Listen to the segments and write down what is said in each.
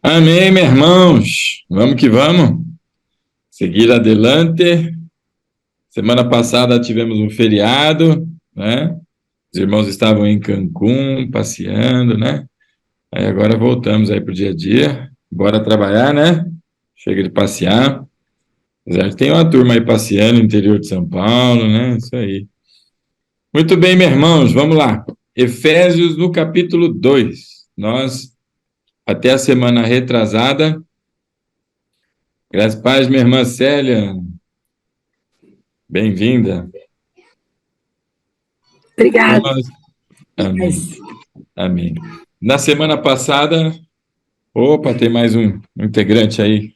Amém, meus irmãos. Vamos que vamos. Seguir adelante. Semana passada tivemos um feriado, né? Os irmãos estavam em Cancún, passeando, né? Aí agora voltamos aí pro dia a dia. Bora trabalhar, né? Chega de passear. Já tem uma turma aí passeando no interior de São Paulo, né? Isso aí. Muito bem, meus irmãos, vamos lá. Efésios no capítulo 2. Nós, até a semana retrasada, graças a paz, minha irmã Célia, bem-vinda. Obrigada. Amém. Amém. Na semana passada, opa, tem mais um integrante aí.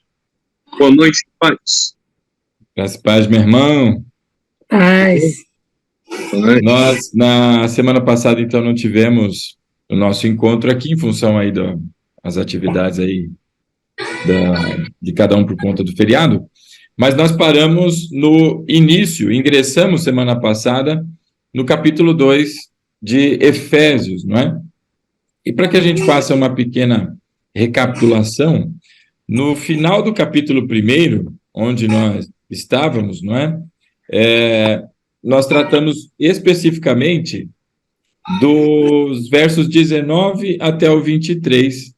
Boa noite, paz. Graças a paz, meu irmão. Paz. Nós, na semana passada, então, não tivemos o nosso encontro aqui, em função aí das atividades aí de cada um por conta do feriado, mas nós paramos no início, ingressamos semana passada no capítulo 2 de Efésios, não é? E para que a gente faça uma pequena recapitulação, no final do capítulo 1, onde nós estávamos, não é? Nós tratamos especificamente dos versos 19 até o 23,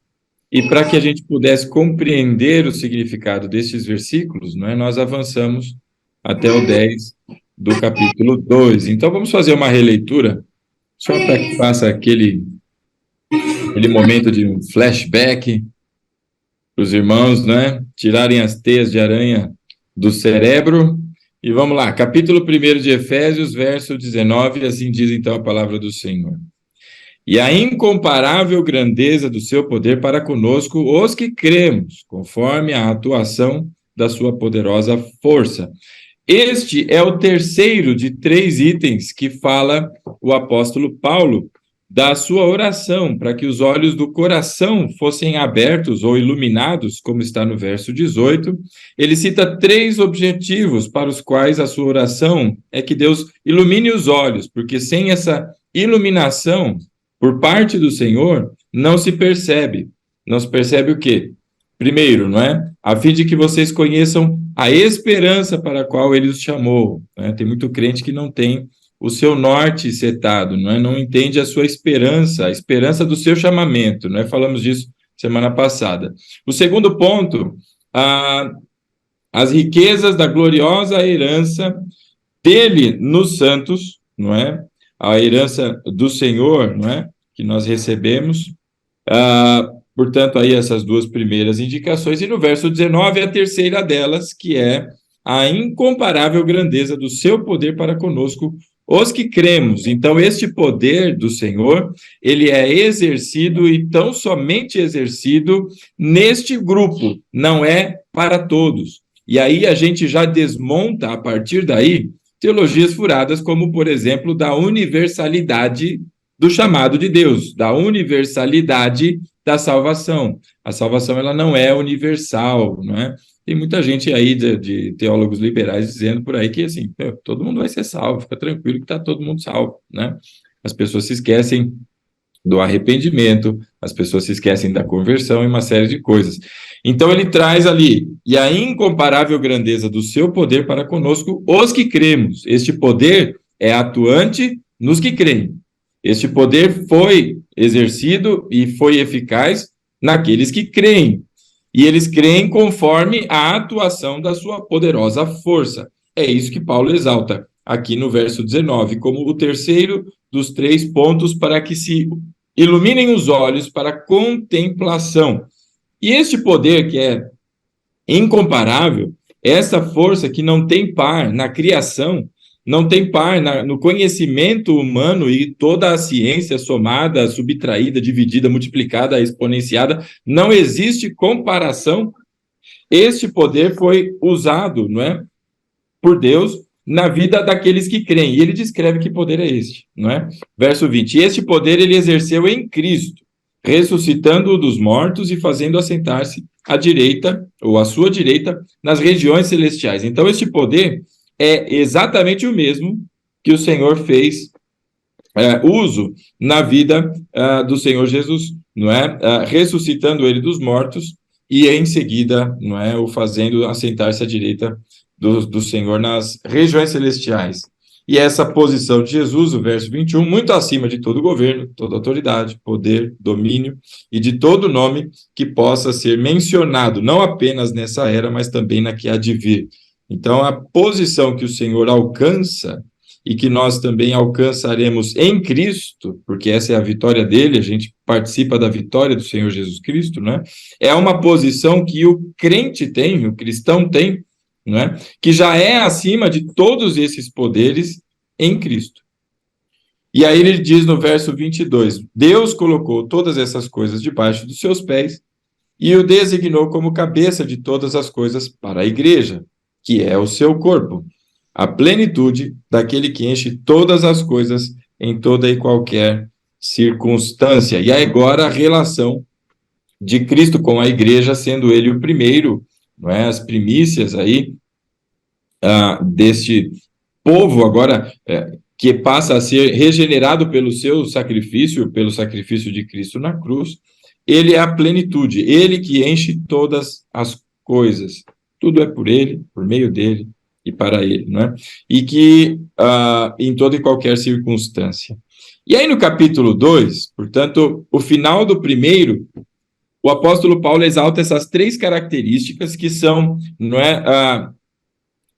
e para que a gente pudesse compreender o significado destes versículos, não é? Nós avançamos até o 10 do capítulo 2. Então, vamos fazer uma releitura, só para que faça aquele momento de um flashback para os irmãos, né? Tirarem as teias de aranha do cérebro. E vamos lá, capítulo 1 de Efésios, verso 19, assim diz então a palavra do Senhor. E a incomparável grandeza do seu poder para conosco, os que cremos, conforme a atuação da sua poderosa força. Este é o terceiro de 3 itens que fala o apóstolo Paulo da sua oração, para que os olhos do coração fossem abertos ou iluminados, como está no verso 18. Ele cita 3 objetivos para os quais a sua oração é que Deus ilumine os olhos, porque sem essa iluminação por parte do Senhor, não se percebe. Não se percebe o quê? Primeiro, não é? A fim de que vocês conheçam a esperança para a qual ele os chamou. Né? Tem muito crente que não tem o seu norte setado, não é? Não entende a sua esperança, a esperança do seu chamamento, não é? Falamos disso semana passada. O segundo ponto, as riquezas da gloriosa herança dele nos santos, não é? A herança do Senhor, não é? Que nós recebemos. Portanto, aí essas 2 primeiras indicações. E no verso 19, a terceira delas, que é a incomparável grandeza do seu poder para conosco, os que cremos. Então, este poder do Senhor, ele é exercido e tão somente exercido neste grupo, não é para todos. E aí a gente já desmonta, a partir daí, teologias furadas, como, por exemplo, da universalidade do chamado de Deus, da universalidade da salvação. A salvação, ela não é universal, não é? Tem muita gente aí de teólogos liberais dizendo por aí que, assim, todo mundo vai ser salvo, fica tranquilo que está todo mundo salvo, né? As pessoas se esquecem do arrependimento, as pessoas se esquecem da conversão e uma série de coisas. Então, ele traz ali, e a incomparável grandeza do seu poder para conosco, os que cremos. Este poder é atuante nos que creem. Este poder foi exercido e foi eficaz naqueles que creem. E eles creem conforme a atuação da sua poderosa força. É isso que Paulo exalta aqui no verso 19, como o terceiro dos 3 pontos para que se iluminem os olhos para a contemplação. E este poder que é incomparável, essa força que não tem par na criação, não tem par no conhecimento humano, e toda a ciência somada, subtraída, dividida, multiplicada, exponenciada, não existe comparação. Este poder foi usado, não é, por Deus na vida daqueles que creem. E ele descreve que poder é este, não é? Verso 20. E este poder ele exerceu em Cristo, ressuscitando-o dos mortos e fazendo assentar-se à direita, ou à sua direita, nas regiões celestiais. Então, este poder é exatamente o mesmo que o Senhor fez uso na vida do Senhor Jesus, não é, ressuscitando ele dos mortos e em seguida, não é, o fazendo assentar-se à direita do Senhor nas regiões celestiais. E essa posição de Jesus, o verso 21, muito acima de todo governo, toda autoridade, poder, domínio e de todo nome que possa ser mencionado, não apenas nessa era, mas também na que há de vir. Então, a posição que o Senhor alcança e que nós também alcançaremos em Cristo, porque essa é a vitória dele, a gente participa da vitória do Senhor Jesus Cristo, né? É uma posição que o crente tem, o cristão tem, né? Que já é acima de todos esses poderes em Cristo. E aí ele diz no verso 22, Deus colocou todas essas coisas debaixo dos seus pés e o designou como cabeça de todas as coisas para a igreja, que é o seu corpo, a plenitude daquele que enche todas as coisas em toda e qualquer circunstância. E aí agora a relação de Cristo com a igreja, sendo ele o primeiro, não é? As primícias aí deste povo agora que passa a ser regenerado pelo seu sacrifício, pelo sacrifício de Cristo na cruz. Ele é a plenitude, ele que enche todas as coisas. Tudo é por ele, por meio dele e para ele, não é? E que em toda e qualquer circunstância. E aí no capítulo 2, portanto, o final do primeiro, o apóstolo Paulo exalta essas três características que são, não é,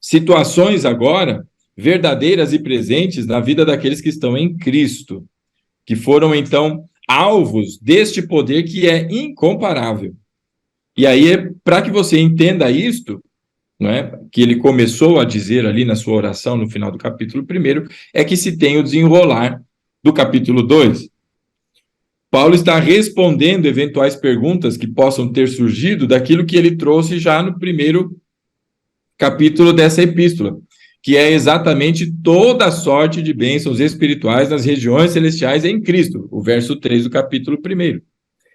situações agora verdadeiras e presentes na vida daqueles que estão em Cristo, que foram então alvos deste poder que é incomparável. E aí, para que você entenda isto, não é, que ele começou a dizer ali na sua oração no final do capítulo 1, é que se tem o desenrolar do capítulo 2. Paulo está respondendo eventuais perguntas que possam ter surgido daquilo que ele trouxe já no primeiro capítulo dessa epístola, que é exatamente toda a sorte de bênçãos espirituais nas regiões celestiais em Cristo, o verso 3 do capítulo 1.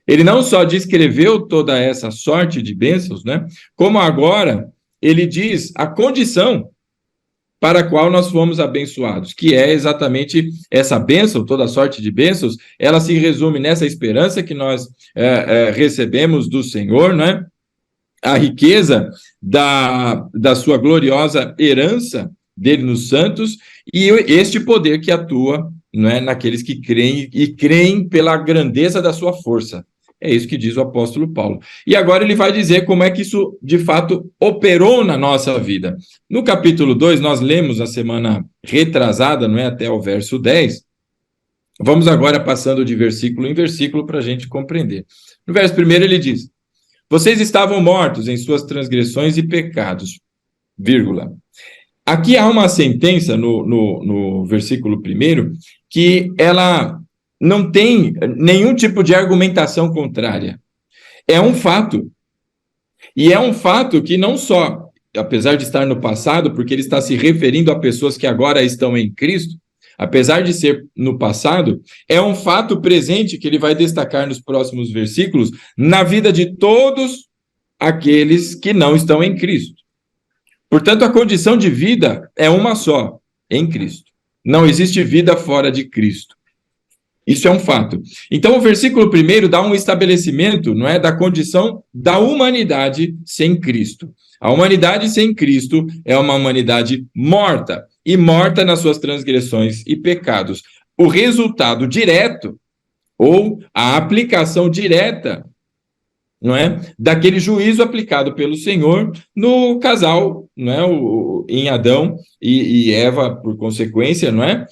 Ele não só descreveu toda essa sorte de bênçãos, né, como agora ele diz a condição para a qual nós fomos abençoados, que é exatamente essa bênção, toda a sorte de bênçãos, ela se resume nessa esperança que nós recebemos do Senhor, né? A riqueza da sua gloriosa herança dele nos santos e este poder que atua, não é, naqueles que creem e creem pela grandeza da sua força. É isso que diz o apóstolo Paulo. E agora ele vai dizer como é que isso, de fato, operou na nossa vida. No capítulo 2, nós lemos a semana retrasada, não é, até o verso 10. Vamos agora passando de versículo em versículo para a gente compreender. No verso 1 ele diz, vocês estavam mortos em suas transgressões e pecados, vírgula. Aqui há uma sentença no versículo 1 que ela não tem nenhum tipo de argumentação contrária. É um fato. E é um fato que não só, apesar de estar no passado, porque ele está se referindo a pessoas que agora estão em Cristo, apesar de ser no passado, é um fato presente que ele vai destacar nos próximos versículos na vida de todos aqueles que não estão em Cristo. Portanto, a condição de vida é uma só, em Cristo. Não existe vida fora de Cristo. Isso é um fato. Então, o versículo 1 dá um estabelecimento, não é, da condição da humanidade sem Cristo. A humanidade sem Cristo é uma humanidade morta, e morta nas suas transgressões e pecados. O resultado direto, ou a aplicação direta, não é, daquele juízo aplicado pelo Senhor no casal, não é, em Adão e Eva, por consequência, não é,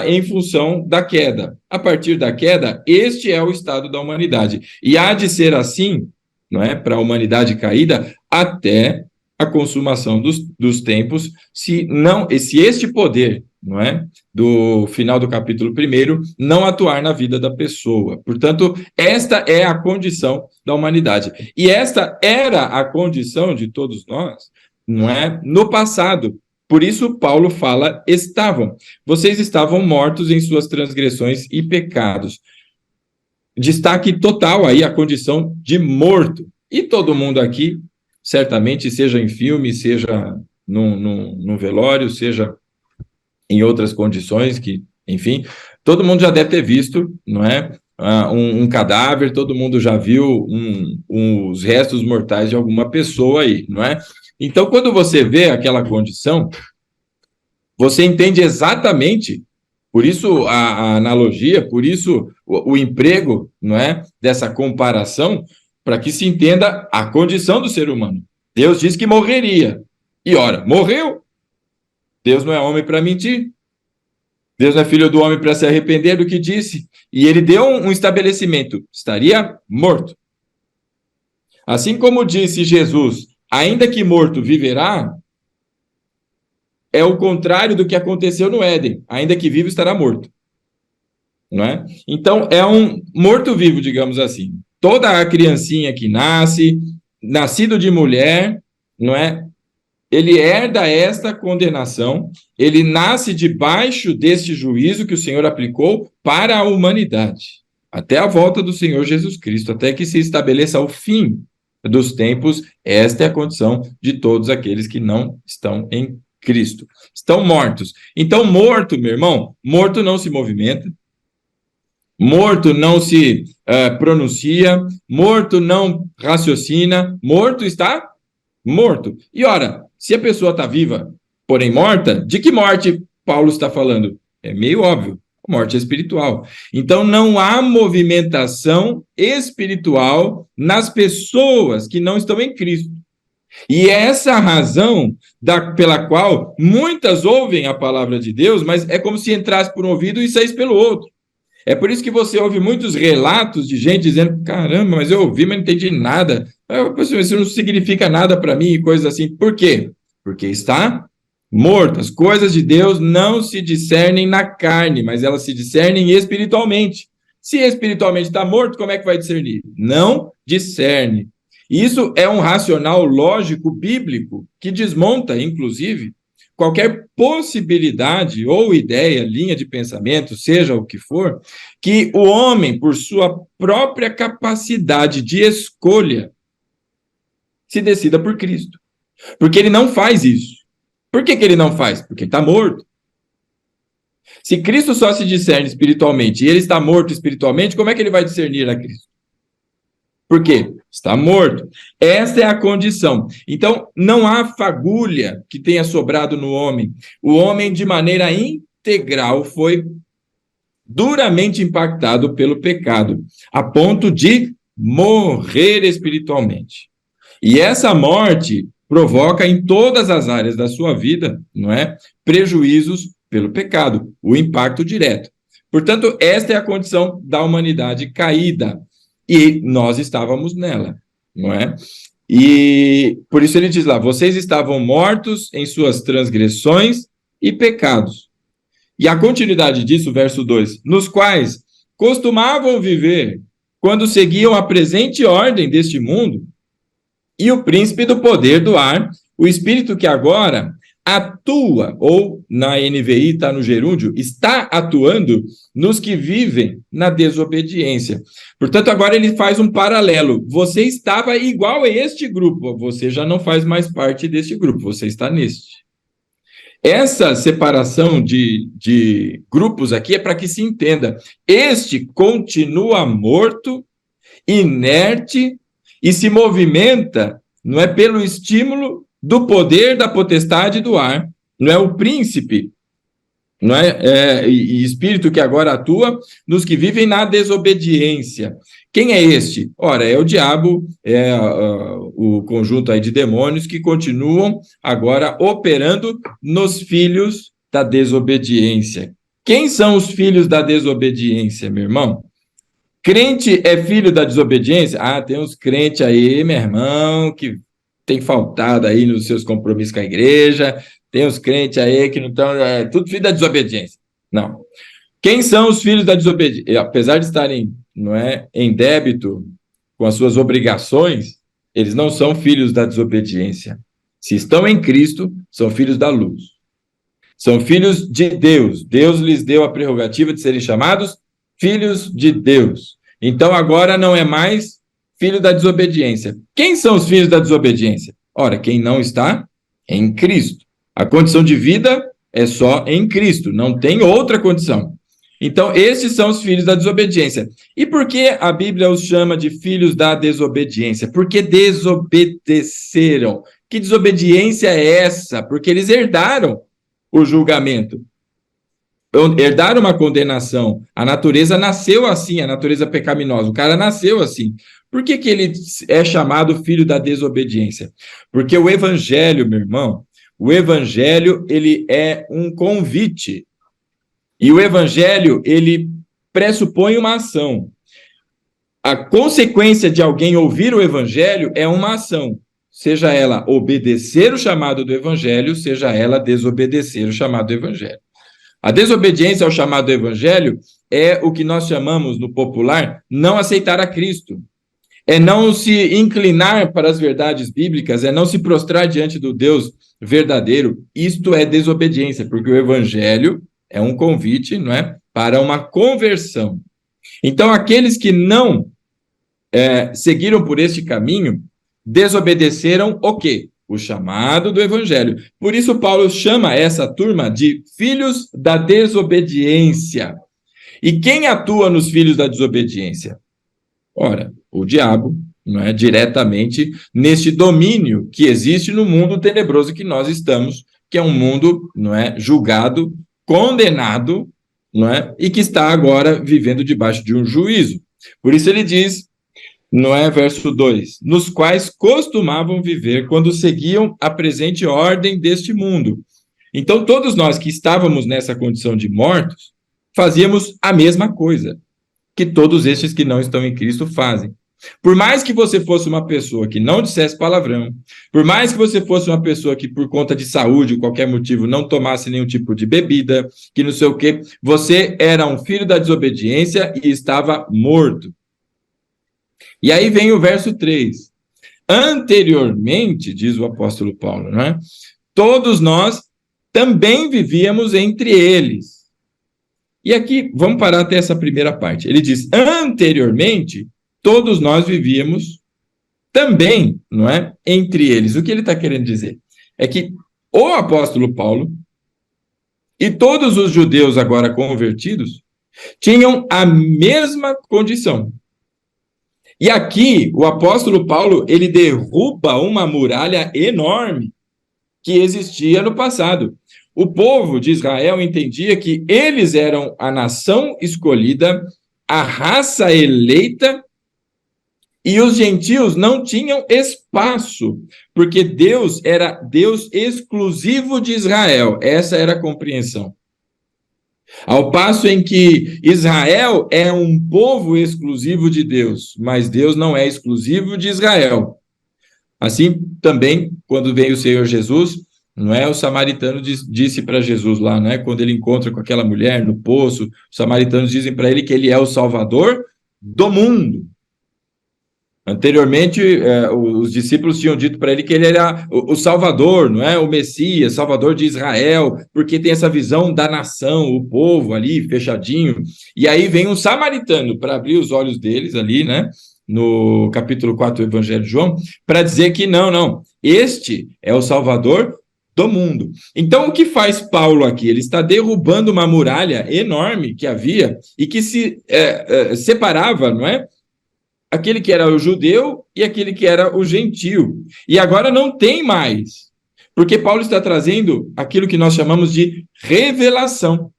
em função da queda. A partir da queda, este é o estado da humanidade. E há de ser assim, não é, para a humanidade caída, até a consumação dos tempos, se este poder, não é, do final do capítulo 1, não atuar na vida da pessoa. Portanto, esta é a condição da humanidade. E esta era a condição de todos nós, não é, no passado. Por isso, Paulo fala, estavam. Vocês estavam mortos em suas transgressões e pecados. Destaque total aí a condição de morto. E todo mundo aqui, certamente, seja em filme, seja num velório, seja em outras condições que, enfim, todo mundo já deve ter visto, não é, um cadáver, todo mundo já viu os restos mortais de alguma pessoa aí, não é? Então, quando você vê aquela condição, você entende exatamente, por isso a analogia, por isso o emprego, não é, dessa comparação, para que se entenda a condição do ser humano. Deus disse que morreria. E ora, morreu. Deus não é homem para mentir. Deus não é filho do homem para se arrepender do que disse. E ele deu um estabelecimento. Estaria morto. Assim como disse Jesus, ainda que morto viverá, é o contrário do que aconteceu no Éden. Ainda que vivo estará morto. Não é? Então, é um morto-vivo, digamos assim. Toda a criancinha que nasce, nascido de mulher, não é? Ele herda esta condenação, ele nasce debaixo deste juízo que o Senhor aplicou para a humanidade, até a volta do Senhor Jesus Cristo, até que se estabeleça o fim dos tempos. Esta é a condição de todos aqueles que não estão em Cristo. Estão mortos. Então, morto, meu irmão, morto não se movimenta, morto não se pronuncia, morto não raciocina, morto está morto. E ora, se a pessoa está viva, porém morta, de que morte Paulo está falando? É meio óbvio, morte espiritual. Então não há movimentação espiritual nas pessoas que não estão em Cristo. E é essa a razão pela qual muitas ouvem a palavra de Deus, mas é como se entrasse por um ouvido e saísse pelo outro. É por isso que você ouve muitos relatos de gente dizendo, caramba, mas eu ouvi, mas não entendi nada. Isso não significa nada para mim e coisas assim. Por quê? Porque está morto. As coisas de Deus não se discernem na carne, mas elas se discernem espiritualmente. Se espiritualmente está morto, como é que vai discernir? Não discerne. Isso é um racional lógico bíblico que desmonta, inclusive, qualquer possibilidade ou ideia, linha de pensamento, seja o que for, que o homem, por sua própria capacidade de escolha, se decida por Cristo. Porque ele não faz isso. Por que ele não faz? Porque ele está morto. Se Cristo só se discerne espiritualmente e ele está morto espiritualmente, como é que ele vai discernir a Cristo? Por quê? Está morto. Esta é a condição. Então, não há fagulha que tenha sobrado no homem. O homem, de maneira integral, foi duramente impactado pelo pecado, a ponto de morrer espiritualmente. E essa morte provoca em todas as áreas da sua vida, não é? Prejuízos pelo pecado, o impacto direto. Portanto, esta é a condição da humanidade caída. E nós estávamos nela, não é? E por isso ele diz lá, vocês estavam mortos em suas transgressões e pecados. E a continuidade disso, verso 2, nos quais costumavam viver quando seguiam a presente ordem deste mundo e o príncipe do poder do ar, o espírito que agora atua, ou na NVI está no gerúndio, está atuando nos que vivem na desobediência. Portanto, agora ele faz um paralelo. Você estava igual a este grupo, você já não faz mais parte deste grupo, você está neste. Essa separação de grupos aqui é para que se entenda. Este continua morto, inerte, e se movimenta, não é pelo estímulo do poder da potestade do ar, não é o príncipe, não é, e espírito que agora atua nos que vivem na desobediência. Quem é este? Ora, é o diabo, é o conjunto aí de demônios que continuam agora operando nos filhos da desobediência. Quem são os filhos da desobediência, meu irmão? Crente é filho da desobediência? Ah, tem uns crentes aí, meu irmão, que tem faltado aí nos seus compromissos com a igreja, tem uns crentes aí que não estão, tudo filho da desobediência. Não. Quem são os filhos da desobediência? Apesar de estarem, não é, em débito com as suas obrigações, eles não são filhos da desobediência. Se estão em Cristo, são filhos da luz. São filhos de Deus. Deus lhes deu a prerrogativa de serem chamados filhos de Deus. Então, agora não é mais filho da desobediência. Quem são os filhos da desobediência? Ora, quem não está em Cristo. A condição de vida é só em Cristo, não tem outra condição. Então, estes são os filhos da desobediência. E por que a Bíblia os chama de filhos da desobediência? Porque desobedeceram. Que desobediência é essa? Porque eles herdaram o julgamento. Herdaram uma condenação. A natureza nasceu assim, a natureza pecaminosa. O cara nasceu assim. Por que ele é chamado filho da desobediência? Porque o evangelho, meu irmão, o evangelho, ele é um convite. E o evangelho, ele pressupõe uma ação. A consequência de alguém ouvir o evangelho é uma ação. Seja ela obedecer o chamado do evangelho, seja ela desobedecer o chamado do evangelho. A desobediência ao chamado do evangelho é o que nós chamamos, no popular, não aceitar a Cristo. É não se inclinar para as verdades bíblicas, é não se prostrar diante do Deus verdadeiro. Isto é desobediência, porque o evangelho é um convite, não é, para uma conversão. Então, aqueles que não seguiram por este caminho, desobedeceram o quê? O chamado do evangelho. Por isso, Paulo chama essa turma de filhos da desobediência. E quem atua nos filhos da desobediência? Ora, o diabo, não é, diretamente neste domínio que existe no mundo tenebroso que nós estamos, que é um mundo, não é, julgado, condenado, não é, e que está agora vivendo debaixo de um juízo. Por isso ele diz, não é, verso 2, nos quais costumavam viver quando seguiam a presente ordem deste mundo. Então, todos nós que estávamos nessa condição de mortos, fazíamos a mesma coisa que todos estes que não estão em Cristo fazem. Por mais que você fosse uma pessoa que não dissesse palavrão, por mais que você fosse uma pessoa que por conta de saúde, qualquer motivo, não tomasse nenhum tipo de bebida, que não sei o quê, você era um filho da desobediência e estava morto. E aí vem o verso 3. Anteriormente, diz o apóstolo Paulo, não é? Todos nós também vivíamos entre eles. E aqui, vamos parar até essa primeira parte. Ele diz, anteriormente, todos nós vivíamos também, não é? Entre eles. O que ele está querendo dizer? É que o apóstolo Paulo e todos os judeus agora convertidos tinham a mesma condição. E aqui, o apóstolo Paulo, ele derruba uma muralha enorme que existia no passado. O povo de Israel entendia que eles eram a nação escolhida, a raça eleita, e os gentios não tinham espaço, porque Deus era Deus exclusivo de Israel. Essa era a compreensão. Ao passo em que Israel é um povo exclusivo de Deus, mas Deus não é exclusivo de Israel. Assim também, quando veio o Senhor Jesus, não é? O samaritano disse para Jesus lá, né? Quando ele encontra com aquela mulher no poço, os samaritanos dizem para ele que ele é o Salvador do mundo. Anteriormente, os discípulos tinham dito para ele que ele era o Salvador, não é? O Messias, Salvador de Israel, porque tem essa visão da nação, o povo ali, fechadinho. E aí vem um samaritano para abrir os olhos deles ali, né? No capítulo 4 do Evangelho de João, para dizer que não, este é o Salvador do mundo. Então, o que faz Paulo aqui? Ele está derrubando uma muralha enorme que havia e que se separava, não é? Aquele que era o judeu e aquele que era o gentio. E agora não tem mais, porque Paulo está trazendo aquilo que nós chamamos de revelação.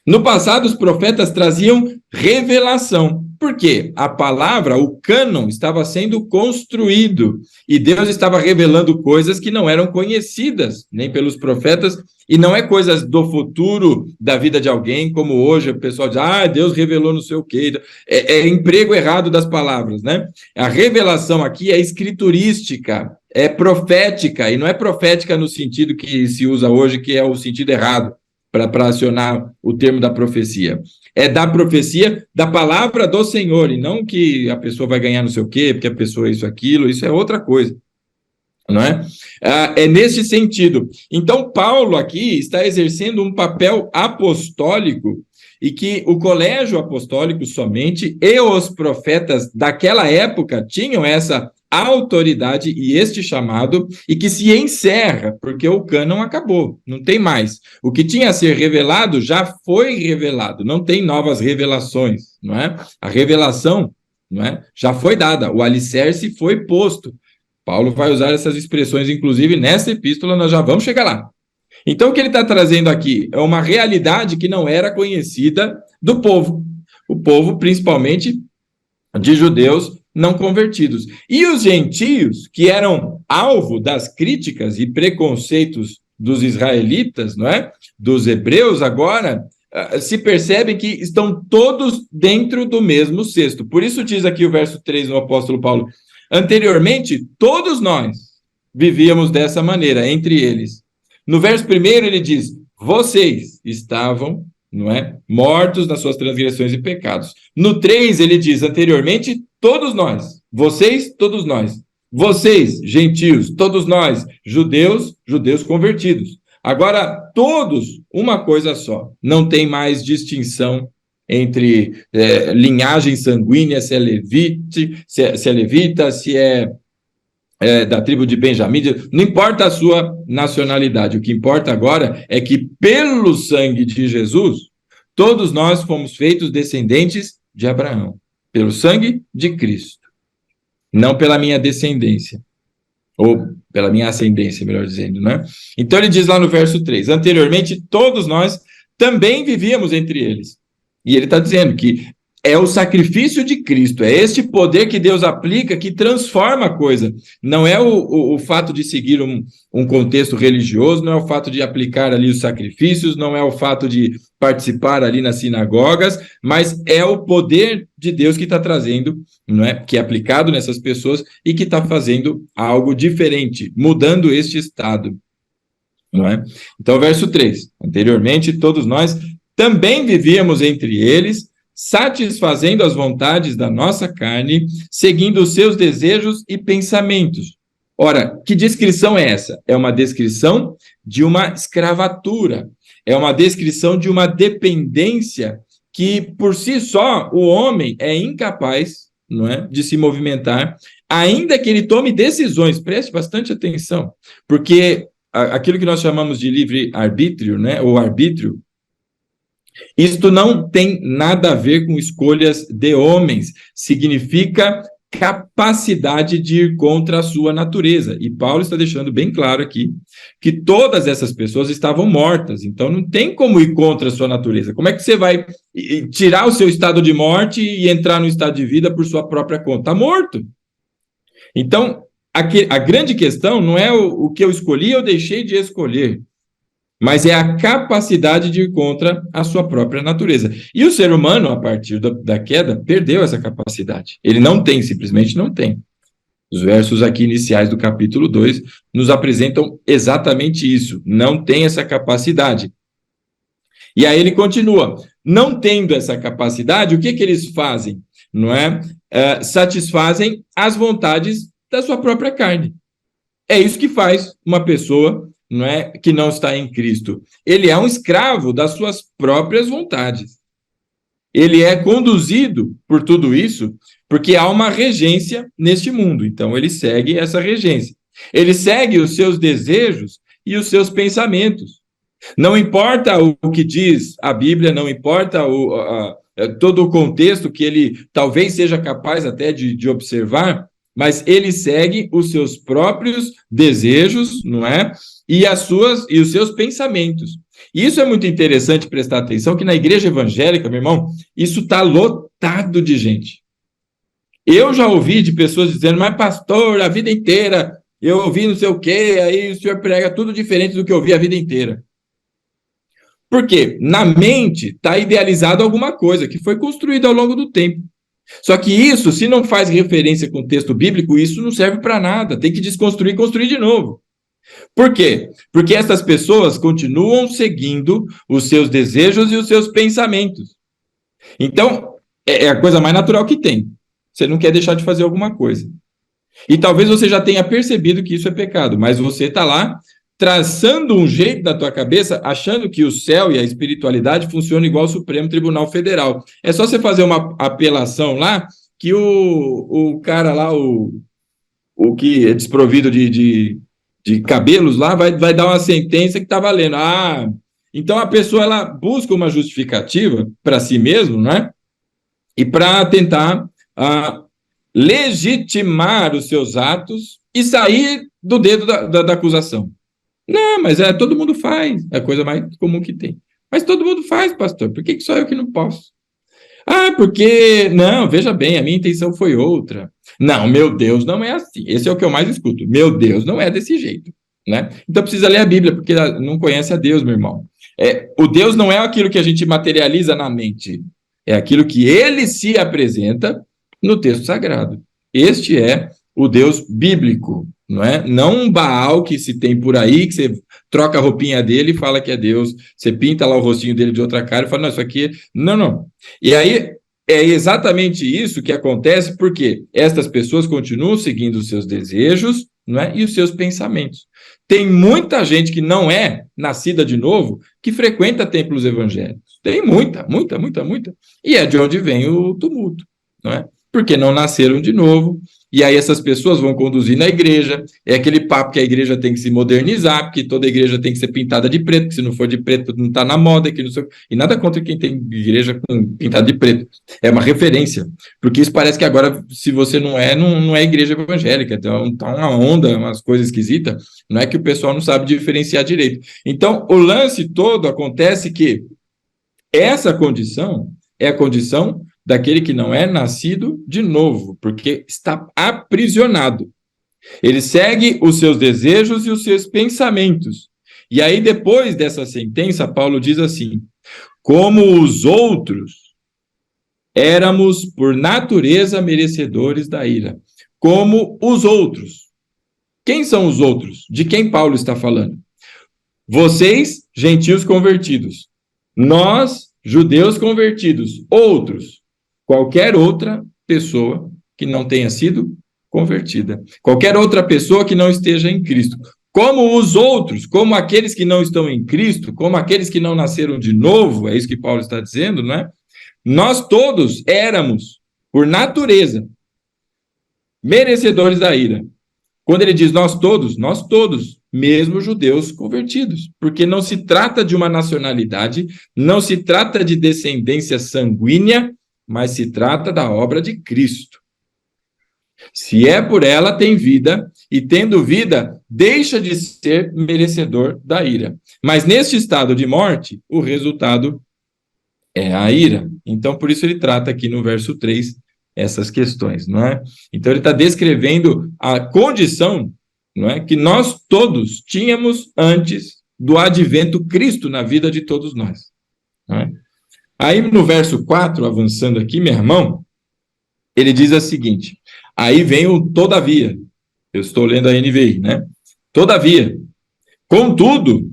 No passado, os profetas traziam revelação. Por quê? A palavra, o cânon, estava sendo construído e Deus estava revelando coisas que não eram conhecidas nem pelos profetas e não é coisas do futuro da vida de alguém, como hoje o pessoal diz, Deus revelou não sei o quê. É emprego errado das palavras, né? A revelação aqui é escriturística, é profética, e não é profética no sentido que se usa hoje, que é o sentido errado, para acionar o termo da profecia. É da profecia da palavra do Senhor, e não que a pessoa vai ganhar não sei o quê, porque a pessoa é isso, aquilo, isso é outra coisa, não é? É nesse sentido. Então, Paulo aqui está exercendo um papel apostólico, e que o colégio apostólico somente e os profetas daquela época tinham essa autoridade e este chamado, e que se encerra, porque o cânon acabou, não tem mais. O que tinha a ser revelado já foi revelado, não tem novas revelações, não é? A revelação, não é, já foi dada, o alicerce foi posto. Paulo vai usar essas expressões, inclusive, nessa epístola, nós já vamos chegar lá. Então, o que ele está trazendo aqui é uma realidade que não era conhecida do povo. O povo, principalmente, de judeus não convertidos. E os gentios, que eram alvo das críticas e preconceitos dos israelitas, não é? Dos hebreus, agora, se percebem que estão todos dentro do mesmo cesto. Por isso diz aqui o verso 3 do apóstolo Paulo: anteriormente, todos nós vivíamos dessa maneira, entre eles. No verso 1 ele diz: vocês estavam, não é, mortos nas suas transgressões e pecados. No 3 ele diz: anteriormente, todos nós, vocês, todos nós, vocês, gentios, todos nós, judeus, judeus convertidos. Agora, todos, uma coisa só, não tem mais distinção entre linhagem sanguínea, se é levita, se é da tribo de Benjamim, não importa a sua nacionalidade, o que importa agora é que pelo sangue de Jesus, todos nós fomos feitos descendentes de Abraão, pelo sangue de Cristo, não pela minha descendência, ou pela minha ascendência, melhor dizendo, né? Então ele diz lá no verso 3, anteriormente todos nós também vivíamos entre eles, e ele está dizendo que é o sacrifício de Cristo, é este poder que Deus aplica que transforma a coisa. Não é o fato de seguir um contexto religioso, não é o fato de aplicar ali os sacrifícios, não é o fato de participar ali nas sinagogas, mas é o poder de Deus que está trazendo, não é? Que é aplicado nessas pessoas e que está fazendo algo diferente, mudando este estado. Não é? Então, verso 3. Anteriormente, todos nós também vivíamos entre eles, satisfazendo as vontades da nossa carne, seguindo os seus desejos e pensamentos. Ora, que descrição é essa? É uma descrição de uma escravatura, é uma descrição de uma dependência que, por si só, o homem é incapaz, não é, de se movimentar, ainda que ele tome decisões. Preste bastante atenção, porque aquilo que nós chamamos de livre-arbítrio, né, ou arbítrio, isto não tem nada a ver com escolhas de homens, significa capacidade de ir contra a sua natureza. E Paulo está deixando bem claro aqui que todas essas pessoas estavam mortas, então não tem como ir contra a sua natureza. Como é que você vai tirar o seu estado de morte e entrar no estado de vida por sua própria conta? Está morto. Então, a grande questão não é o que eu escolhi ou deixei de escolher, mas é a capacidade de ir contra a sua própria natureza. E o ser humano, a partir da queda, perdeu essa capacidade. Ele não tem, simplesmente não tem. Os versos aqui iniciais do capítulo 2 nos apresentam exatamente isso. Não tem essa capacidade. E aí ele continua. Não tendo essa capacidade, o que eles fazem? Não é? Satisfazem as vontades da sua própria carne. É isso que faz uma pessoa, não é, que não está em Cristo. Ele é um escravo das suas próprias vontades. Ele é conduzido por tudo isso porque há uma regência neste mundo. Então, ele segue essa regência. Ele segue os seus desejos e os seus pensamentos. Não importa o que diz a Bíblia, não importa todo o contexto que ele talvez seja capaz até de observar, mas ele segue os seus próprios desejos, não é? E os seus pensamentos. E isso é muito interessante prestar atenção, que na igreja evangélica, meu irmão, isso está lotado de gente. Eu já ouvi de pessoas dizendo, mas pastor, a vida inteira eu ouvi não sei o quê, aí o senhor prega tudo diferente do que eu ouvi a vida inteira. Por quê? Na mente está idealizado alguma coisa que foi construída ao longo do tempo. Só que isso, se não faz referência com o texto bíblico, isso não serve para nada. Tem que desconstruir e construir de novo. Por quê? Porque essas pessoas continuam seguindo os seus desejos e os seus pensamentos. Então, é a coisa mais natural que tem. Você não quer deixar de fazer alguma coisa. E talvez você já tenha percebido que isso é pecado, mas você está lá traçando um jeito da tua cabeça, achando que o céu e a espiritualidade funcionam igual ao Supremo Tribunal Federal. É só você fazer uma apelação lá, que o cara lá, o que é desprovido de cabelos lá vai dar uma sentença que está valendo. Então a pessoa ela busca uma justificativa para si mesmo, né? E para tentar legitimar os seus atos e sair do dedo da acusação. Não, mas todo mundo faz, é a coisa mais comum que tem. Mas todo mundo faz, pastor, por que só eu que não posso? Porque, não, veja bem, a minha intenção foi outra. Não, meu Deus, não é assim. Esse é o que eu mais escuto. Meu Deus, não é desse jeito, né? Então precisa ler a Bíblia, porque não conhece a Deus, meu irmão. O Deus não é aquilo que a gente materializa na mente, é aquilo que ele se apresenta no texto sagrado. Este é o Deus bíblico, não é? Não um Baal que se tem por aí, que você troca a roupinha dele e fala que é Deus, você pinta lá o rostinho dele de outra cara e fala, não, isso aqui... Não. E aí, é exatamente isso que acontece, porque estas pessoas continuam seguindo os seus desejos, não é? E os seus pensamentos. Tem muita gente que não é nascida de novo, que frequenta templos evangélicos. Tem muita. E é de onde vem o tumulto, não é? Porque não nasceram de novo, e aí essas pessoas vão conduzir na igreja, é aquele papo que a igreja tem que se modernizar, porque toda igreja tem que ser pintada de preto, que se não for de preto não está na moda, que não sei... E nada contra quem tem igreja pintada de preto, é uma referência, porque isso parece que agora, se você não é igreja evangélica, então tá uma onda, umas coisas esquisitas, não é que o pessoal não sabe diferenciar direito. Então, o lance todo acontece que essa condição é a condição daquele que não é nascido de novo, porque está aprisionado. Ele segue os seus desejos e os seus pensamentos. E aí, depois dessa sentença, Paulo diz assim, como os outros, éramos por natureza merecedores da ira. Como os outros. Quem são os outros? De quem Paulo está falando? Vocês, gentios convertidos. Nós, judeus convertidos. Outros. Qualquer outra pessoa que não tenha sido convertida. Qualquer outra pessoa que não esteja em Cristo. Como os outros, como aqueles que não estão em Cristo, como aqueles que não nasceram de novo, é isso que Paulo está dizendo, não é? Nós todos éramos, por natureza, merecedores da ira. Quando ele diz nós todos, mesmo judeus convertidos. Porque não se trata de uma nacionalidade, não se trata de descendência sanguínea, mas se trata da obra de Cristo. Se é por ela, tem vida, e tendo vida, deixa de ser merecedor da ira. Mas neste estado de morte, o resultado é a ira. Então, por isso ele trata aqui no verso 3 essas questões, não é? Então, ele está descrevendo a condição, não é, que nós todos tínhamos antes do advento Cristo na vida de todos nós, não é? Aí, no verso 4, avançando aqui, meu irmão, ele diz o seguinte, aí vem o todavia, eu estou lendo a NVI, né? Todavia, contudo,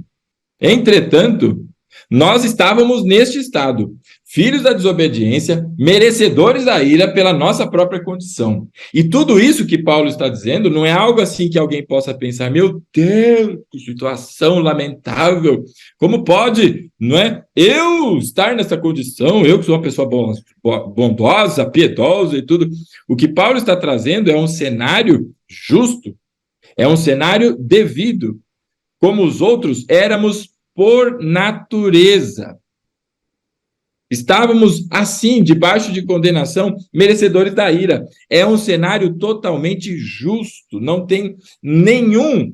entretanto, nós estávamos neste estado, filhos da desobediência, merecedores da ira pela nossa própria condição. E tudo isso que Paulo está dizendo não é algo assim que alguém possa pensar, meu Deus, que situação lamentável, como pode, não é? Eu estar nessa condição, eu que sou uma pessoa bondosa, piedosa e tudo. O que Paulo está trazendo é um cenário justo, é um cenário devido, como os outros éramos por natureza. Estávamos, assim, debaixo de condenação, merecedores da ira. É um cenário totalmente justo, não tem nenhum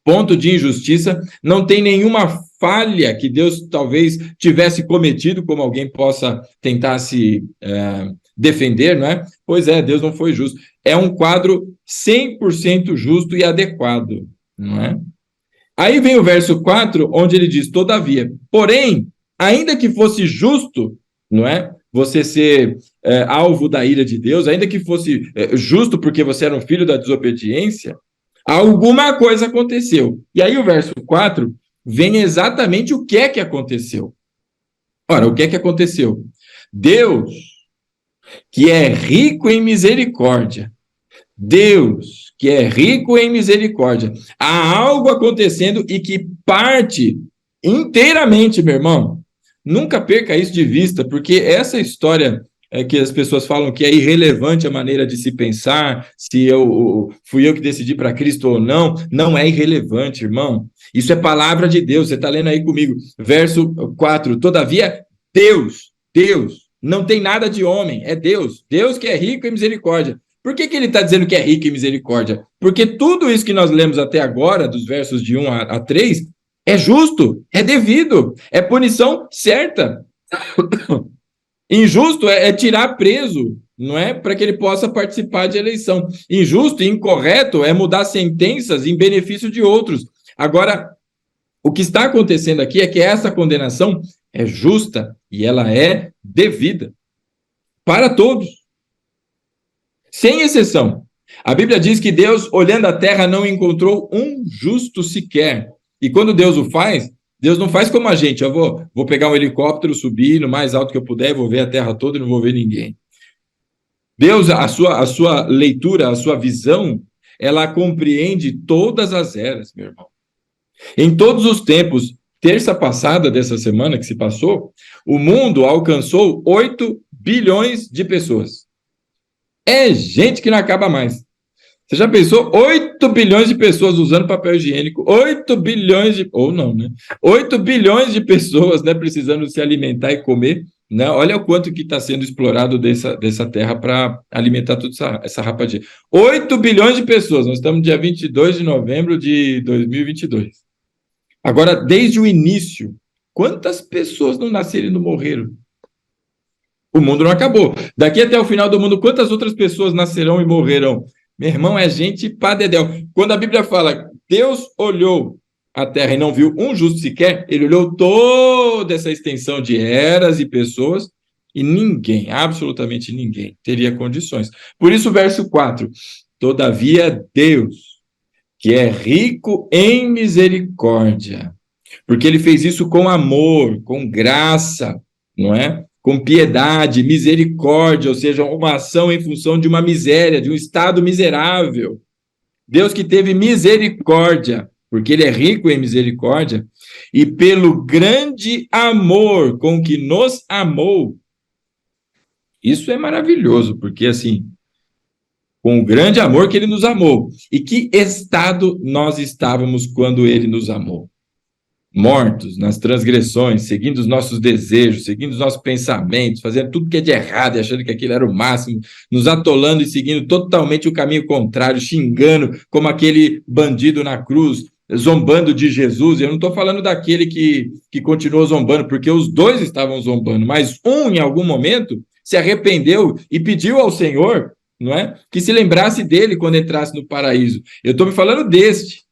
ponto de injustiça, não tem nenhuma falha que Deus talvez tivesse cometido, como alguém possa tentar se defender, não é? Pois é, Deus não foi justo. É um quadro 100% justo e adequado, não é? Aí vem o verso 4, onde ele diz, todavia, porém, ainda que fosse justo, não é? Você ser alvo da ira de Deus, ainda que fosse justo porque você era um filho da desobediência, alguma coisa aconteceu. E aí o verso 4 vem exatamente o que é que aconteceu. Ora, o que é que aconteceu? Deus, que é rico em misericórdia, Deus, que é rico em misericórdia, há algo acontecendo e que parte inteiramente, meu irmão. Nunca perca isso de vista, porque essa história que as pessoas falam que é irrelevante a maneira de se pensar, se fui eu que decidi para Cristo ou não. Não é irrelevante, irmão. Isso é palavra de Deus. Você está lendo aí comigo. Verso 4. Todavia, Deus, não tem nada de homem, é Deus. Deus que é rico em misericórdia. Por que ele está dizendo que é rico em misericórdia? Porque tudo isso que nós lemos até agora, dos versos de 1 a 3, é justo, é devido, é punição certa. Injusto é tirar preso, não é? Para que ele possa participar de eleição. Injusto e incorreto é mudar sentenças em benefício de outros. Agora, o que está acontecendo aqui é que essa condenação é justa e ela é devida para todos, sem exceção. A Bíblia diz que Deus, olhando a terra, não encontrou um justo sequer. E quando Deus o faz, Deus não faz como a gente. Eu vou pegar um helicóptero, subir no mais alto que eu puder, vou ver a terra toda e não vou ver ninguém. Deus, a sua leitura, a sua visão, ela compreende todas as eras, meu irmão. Em todos os tempos, terça passada dessa semana que se passou, o mundo alcançou 8 bilhões de pessoas. É gente que não acaba mais. Você já pensou? 8 bilhões de pessoas usando papel higiênico, 8 bilhões de... Ou não, né? 8 bilhões de pessoas, né, precisando se alimentar e comer, né? Olha o quanto que está sendo explorado dessa terra para alimentar toda essa rapadinha. 8 bilhões de pessoas. Nós estamos no dia 22 de novembro de 2022. Agora, desde o início, quantas pessoas não nasceram e não morreram? O mundo não acabou. Daqui até o final do mundo, quantas outras pessoas nascerão e morrerão? Meu irmão, é gente pá dedéu. Quando a Bíblia fala, Deus olhou a terra e não viu um justo sequer, ele olhou toda essa extensão de eras e pessoas e ninguém, absolutamente ninguém, teria condições. Por isso, o verso 4, todavia Deus, que é rico em misericórdia, porque ele fez isso com amor, com graça, não é? Com piedade, misericórdia, ou seja, uma ação em função de uma miséria, de um estado miserável. Deus que teve misericórdia, porque ele é rico em misericórdia, e pelo grande amor com que nos amou. Isso é maravilhoso, porque assim, com o grande amor que ele nos amou. E que estado nós estávamos quando ele nos amou? Mortos nas transgressões, seguindo os nossos desejos, seguindo os nossos pensamentos, fazendo tudo que é de errado e achando que aquilo era o máximo, nos atolando e seguindo totalmente o caminho contrário, xingando como aquele bandido na cruz, zombando de Jesus. Eu não estou falando daquele que continuou zombando, porque os dois estavam zombando, mas um, em algum momento, se arrependeu e pediu ao Senhor, não é, que se lembrasse dele quando entrasse no paraíso. Eu estou me falando deste,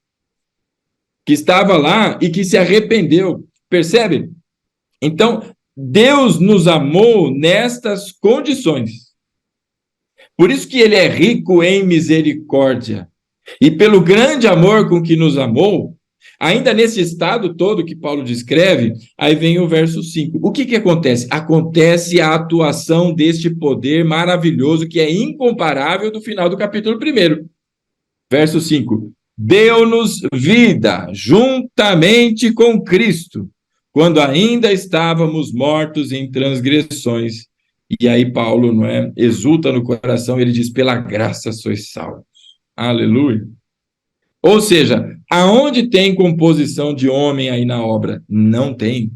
que estava lá e que se arrependeu. Percebe? Então, Deus nos amou nestas condições. Por isso que ele é rico em misericórdia. E pelo grande amor com que nos amou, ainda nesse estado todo que Paulo descreve, aí vem o verso 5. O que acontece? Acontece a atuação deste poder maravilhoso que é incomparável do final do capítulo 1. Verso 5. Deu-nos vida juntamente com Cristo, quando ainda estávamos mortos em transgressões. E aí Paulo, não é, exulta no coração, ele diz, pela graça sois salvos. Aleluia. Ou seja, aonde tem composição de homem aí na obra? Não tem.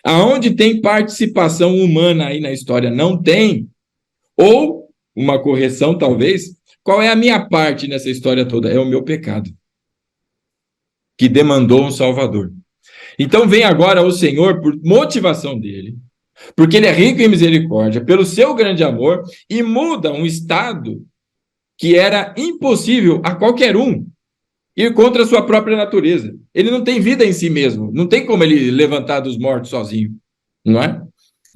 Aonde tem participação humana aí na história? Não tem. Ou, uma correção talvez, qual é a minha parte nessa história toda? É o meu pecado, que demandou um Salvador. Então vem agora o Senhor, por motivação dele, porque ele é rico em misericórdia, pelo seu grande amor, e muda um estado que era impossível a qualquer um ir contra a sua própria natureza. Ele não tem vida em si mesmo, não tem como ele levantar dos mortos sozinho, não é?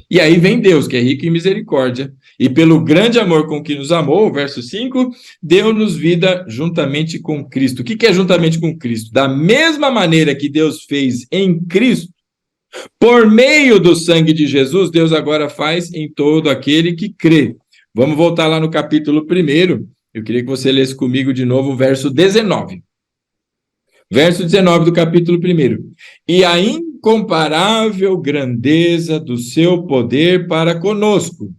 E aí vem Deus, que é rico em misericórdia, e pelo grande amor com que nos amou, verso 5, deu-nos vida juntamente com Cristo. O que é juntamente com Cristo? Da mesma maneira que Deus fez em Cristo, por meio do sangue de Jesus, Deus agora faz em todo aquele que crê. Vamos voltar lá no capítulo 1, eu queria que você lesse comigo de novo o verso 19. Verso 19 do capítulo 1. E a incomparável grandeza do seu poder para conosco,